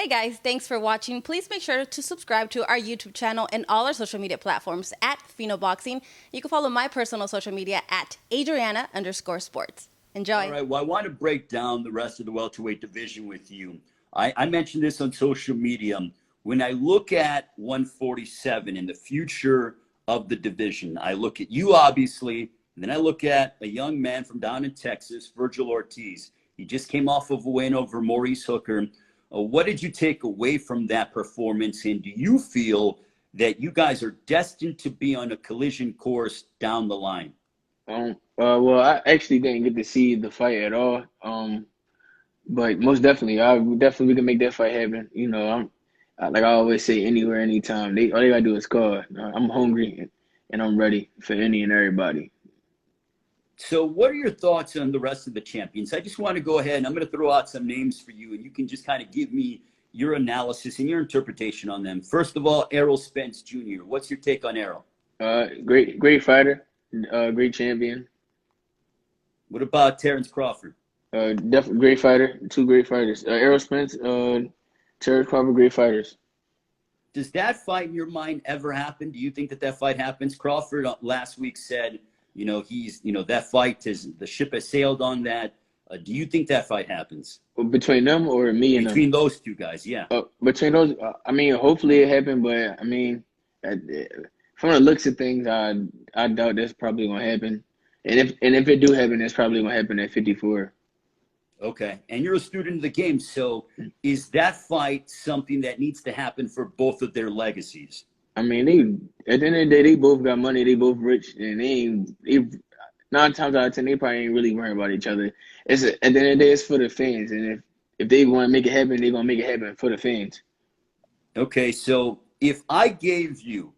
Hey guys, thanks for watching. Please make sure to subscribe to our YouTube channel and all our social media platforms at Phenoboxing. You can follow my personal social media at Adriana_sports. All Enjoy. right. Well, I want to break down the rest of the welterweight division with you. I mentioned this on social media. When I look at 147 and the future of the division, I look at you, obviously, and then I look at a young man from down in Texas, Virgil Ortiz. He just came off of a win over Maurice Hooker. What did you take away from that performance? And do you feel that you guys are destined to be on a collision course down the line? Well, I actually didn't get to see the fight at all. But most definitely, we can make that fight happen. You know, like I always say, anywhere, anytime. All they gotta do is call. I'm hungry and I'm ready for any and everybody. So, what are your thoughts on the rest of the champions? I just want to go ahead and I'm going to throw out some names for you, and you can just kind of give me your analysis and your interpretation on them. First of all, Errol Spence Jr. What's your take on Errol? Great fighter, great champion. What about Terrence Crawford? Definitely great fighter. Two great fighters. Errol Spence, Terrence Crawford, great fighters. Does that fight in your mind ever happen? Do you think that that fight happens? Crawford last week said, that fight is the ship has sailed on that. Do you think that fight happens Between them or me and them? between those two guys? Yeah. Between those, I mean, hopefully it happened, but I mean, from the looks of things, I doubt that's probably gonna happen. And if it do happen, it's probably gonna happen at 54. Okay. And you're a student of the game. So is that fight something that needs to happen for both of their legacies? I mean, at the end of the day, they both got money, they both rich, and they 9 times out of 10, they probably ain't really worrying about each other. At the end of the day, it's for the fans, and if they want to make it happen, they're gonna make it happen for the fans. Okay. So if I gave you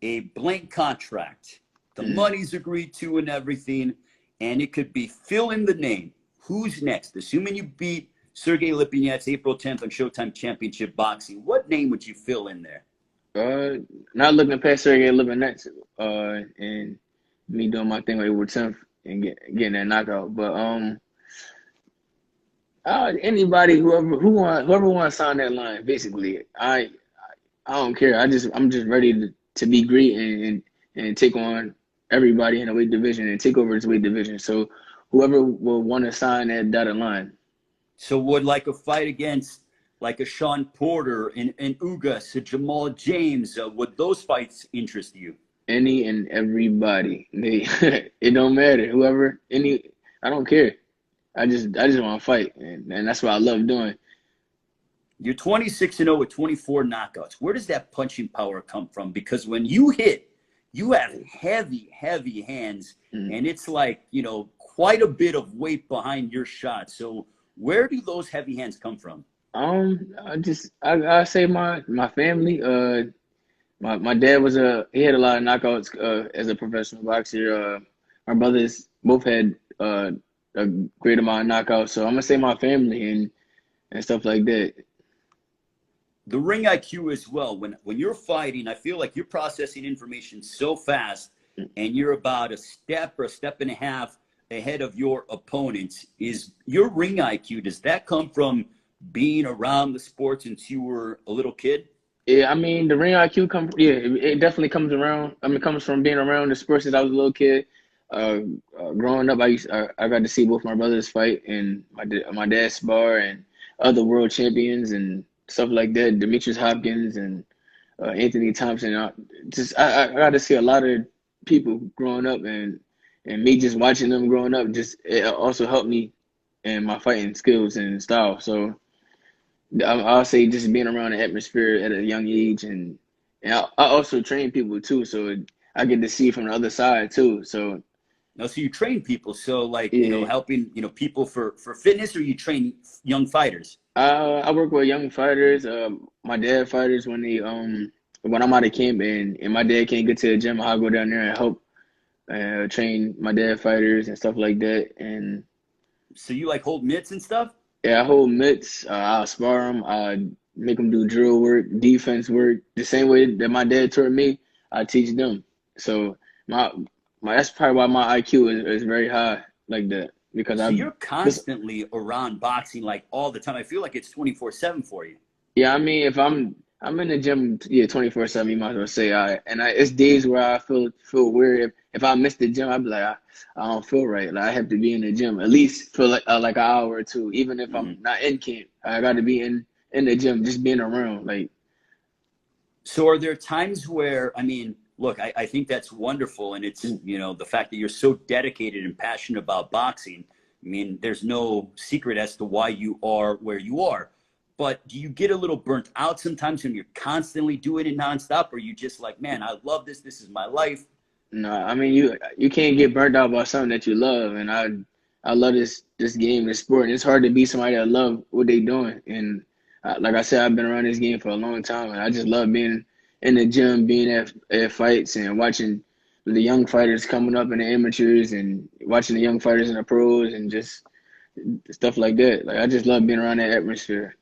a blank contract, the money's agreed to and everything, and it could be fill in the name. Who's next? Assuming you beat Sergey Lipinets April 10th on Showtime Championship Boxing, what name would you fill in there? Not looking past Sergey Lipinets, and me doing my thing on April 10th and getting that knockout. But anybody, whoever want to sign that line, basically, I don't care. I'm just ready to be great and take on everybody in the weight division and take over its weight division. So whoever will want to sign that dotted line. So would like a fight against like a Sean Porter and Ugas, a Jamal James, would those fights interest you? Any and everybody. It don't matter. I don't care. I just want to fight, and that's what I love doing. You're 26-0 with 24 knockouts. Where does that punching power come from? Because when you hit, you have heavy, heavy hands, and it's like, quite a bit of weight behind your shot. So where do those heavy hands come from? I say my family. My dad he had a lot of knockouts as a professional boxer. My brothers both had a great amount of knockouts. So I'm gonna say my family and stuff like that. The ring IQ as well. When you're fighting, I feel like you're processing information so fast, and you're about a step or a step and a half ahead of your opponents. Is your ring IQ, does that come from being around the sport since you were a little kid? Yeah, I mean the ring IQ it definitely comes around. I mean, it comes from being around the sport since I was a little kid. Growing up, I got to see both my brothers fight and my dad spar and other world champions and stuff like that. Demetrius Hopkins and Anthony Thompson. I got to see a lot of people growing up, and me just watching them growing up. It also helped me in my fighting skills and style. So I'll say just being around the atmosphere at a young age, and I also train people too. So I get to see from the other side too. So. No, so you train people, so like Yeah. helping people for fitness, or you train young fighters? I work with young fighters. My dad fighters when when I'm out of camp and my dad can't get to the gym, I'll go down there and help train my dad fighters and stuff like that. And So you like hold mitts and stuff? yeah, I hold mitts. I'll spar them. I make them do drill work, defense work, the same way that my dad taught me. I teach them. So that's probably why my IQ is very high like that, because So you're constantly around boxing like all the time. I feel like it's 24/7 for you. Yeah, I mean, if I'm in the gym, yeah, 24/7, you might as well say it's days where I feel weird. If I miss the gym, I'd be like, I don't feel right. Like I have to be in the gym at least for like an hour or two, even if I'm Mhm. not in camp. I got to be in the gym, just being around. Like, So are there times where, I mean, look, I think that's wonderful. And it's, the fact that you're so dedicated and passionate about boxing. I mean, there's no secret as to why you are where you are. But do you get a little burnt out sometimes when you're constantly doing it nonstop? Or you just like, man, I love this. This is my life. no, I mean you can't get burnt out by something that you love, and I love this game, this sport, and it's hard to be somebody that love what they doing. And like I said, I've been around this game for a long time, and I just love being in the gym, being at fights, and watching the young fighters coming up in the amateurs, and watching the young fighters in the pros, and just stuff like that. Like I just love being around that atmosphere.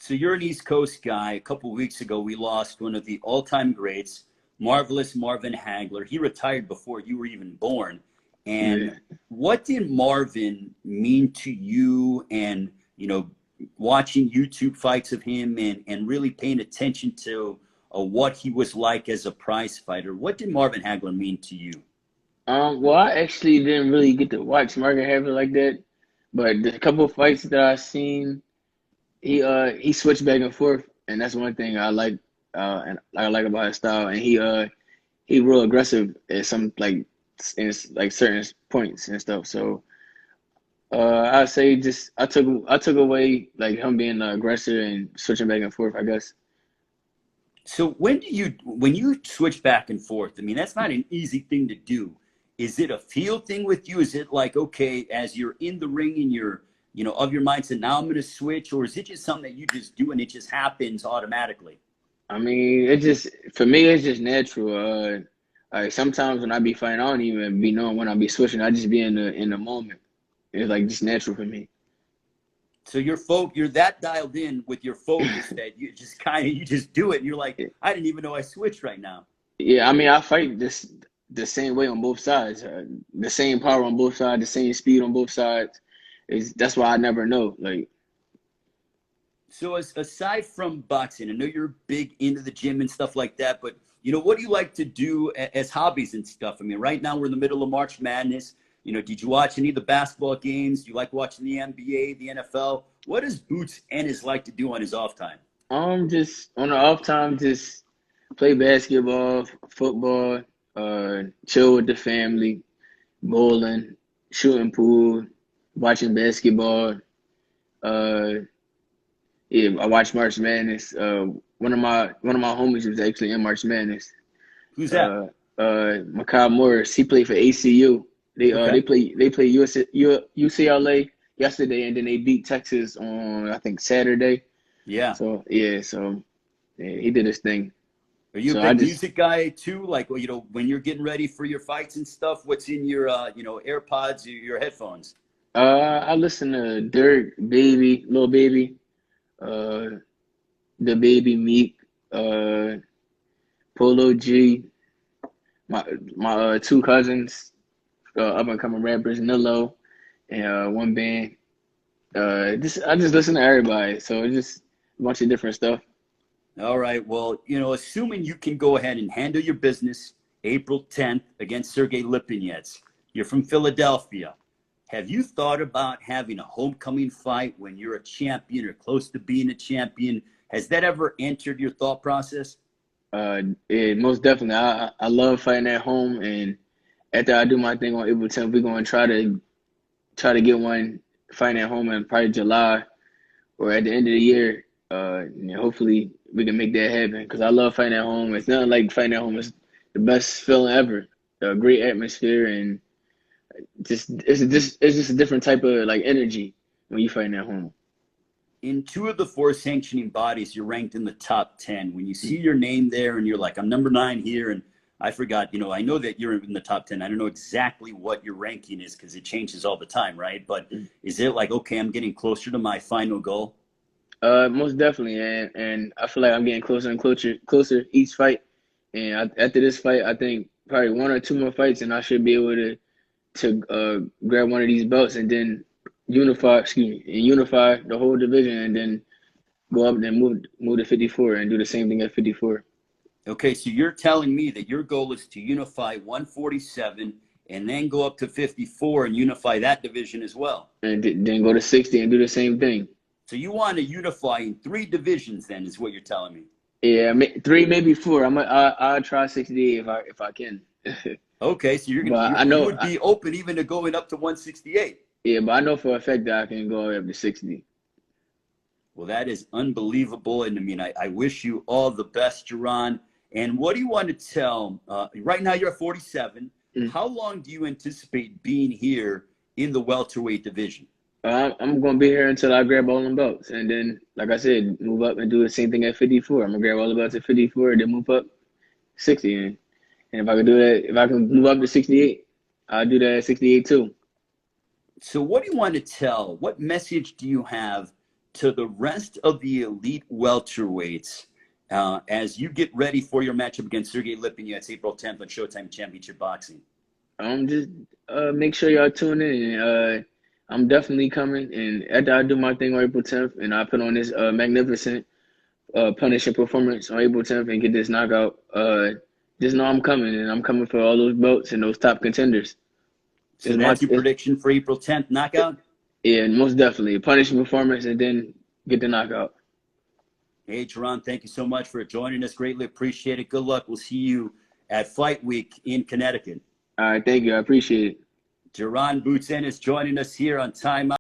So you're an East Coast guy. A couple of weeks ago, we lost one of the all-time greats, marvelous Marvin Hagler. He retired before you were even born. Yeah. And what did Marvin mean to you? And watching YouTube fights of him and really paying attention to what he was like as a prize fighter. What did Marvin Hagler mean to you? Well, I actually didn't really get to watch Margaret Havner like that, but the couple of fights that I seen, he switched back and forth, and that's one thing I like, and I like about his style. And he real aggressive at some in like certain points and stuff. So I'd say just I took away like him being the aggressor and switching back and forth, I guess. So when you switch back and forth, I mean, that's not an easy thing to do. Is it a feel thing with you? Is it like, okay, as you're in the ring and you're, of your mindset, now I'm going to switch, or is it just something that you just do and it just happens automatically? I mean, it just for me, it's just natural. Like sometimes when I be fighting, I don't even be knowing when I be switching. I just be in the moment. It's like just natural for me. So you're that dialed in with your focus that you just you just do it. And you're like, I didn't even know I switched right now. Yeah, I mean, I fight this the same way on both sides. The same power on both sides, the same speed on both sides. Is that's why I never know. Like, So aside from boxing, I know you're big into the gym and stuff like that, but what do you like to do as hobbies and stuff? I mean, right now we're in the middle of March Madness. Did you watch any of the basketball games? Do you like watching the NBA, the NFL? What does Boots Ennis like to do on his off time? just on the off time, just play basketball, football, chill with the family, bowling, shooting pool, watching basketball. Uh, yeah, I watch March Madness. One of my homies was actually in March Madness. Who's that? Makai Morris. He played for ACU. They uh Okay. they play they play UCLA yesterday, and then they beat Texas on I think Saturday. Yeah. So yeah, he did his thing. Are you a So I big just music guy too? Like, well, when you're getting ready for your fights and stuff, what's in your, AirPods, your headphones? I listen to Dirk, Baby, Lil Baby, uh, the Baby Meek, uh, Polo G, my two cousins, up and coming rappers, Nilo, and one band. I just listen to everybody, so it's just a bunch of different stuff. All right. Well, assuming you can go ahead and handle your business April 10th against Sergey Lipinets, you're from Philadelphia. Have you thought about having a homecoming fight when you're a champion or close to being a champion? Has that ever entered your thought process? Yeah, most definitely. I love fighting at home, and after I do my thing on April 10th, we're gonna try to get one fighting at home in probably July or at the end of the year. And hopefully we can make that happen because I love fighting at home. It's nothing like fighting at home. It's the best feeling ever. A great atmosphere and it's just a different type of like energy when you fighting at home. In two of the four sanctioning bodies, you're ranked in the top 10. When you see your name there and you're like, I'm number 9 here, and I forgot, I know that you're in the top 10. I don't know exactly what your ranking is because it changes all the time, right? But is it like, okay, I'm getting closer to my final goal? Most definitely, and I feel like I'm getting closer and closer each fight. And after this fight, I think probably one or two more fights, and I should be able to grab one of these belts and then unify the whole division, and then go up, then move to 54 and do the same thing at 54. Okay, so you're telling me that your goal is to unify 147 and then go up to 54 and unify that division as well. And then go to 60 and do the same thing. So you want to unify in 3 divisions then is what you're telling me. Yeah, 3, maybe 4. I'll try 68 if I can. Okay, so you would be open even to going up to 168. Yeah, but I know for a fact that I can go up to 60. Well, that is unbelievable. And I mean, I wish you all the best, Jaron. And what do you want to tell? Right now you're at 47. Mm-hmm. How long do you anticipate being here in the welterweight division? I'm going to be here until I grab all them belts. And then, like I said, move up and do the same thing at 54. I'm going to grab all the belts at 54 and then move up 60. And if I can do that, if I can move up to 68, I'll do that at 68 too. So what do you want to tell? What message do you have to the rest of the elite welterweights as you get ready for your matchup against Sergey Lipin? It's April 10th on Showtime Championship Boxing. Just make sure y'all tune in. And, I'm definitely coming. And after I do my thing on April 10th and I put on this magnificent punishing performance on April 10th and get this knockout, just know I'm coming. And I'm coming for all those belts and those top contenders. So that's your prediction for April 10th knockout? Yeah, most definitely. A punishing performance and then get the knockout. Hey, Jaron, thank you so much for joining us. Greatly appreciate it. Good luck. We'll see you at Fight Week in Connecticut. All right, thank you. I appreciate it. Jaron Ennis joining us here on Time Out.